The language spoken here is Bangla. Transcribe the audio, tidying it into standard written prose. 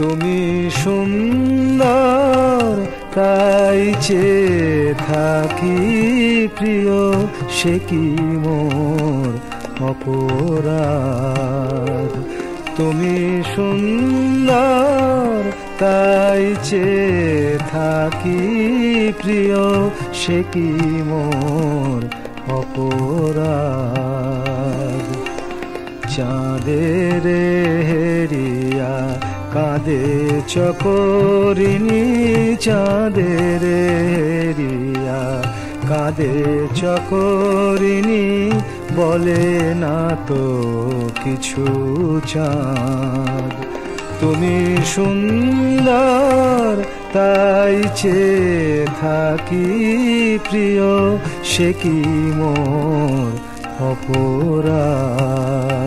তুমি সুন্দর তাই চেয়ে থাকি প্রিয়, সে কি মোর অপরাধ। তুমি সুন্দর তাই চেয়ে থাকি প্রিয়, সে কি মোর অপরাধ। চাঁদের হেরিয়া কাঁদে চকরিনী, চাঁদের হেরিয়া কাঁদে চকরিনী, বলে না তো কিছু চাঁদ। তুমি সুন্দর তাই চেয়ে থাকি প্রিয়, সে কি মোর অপরাধ।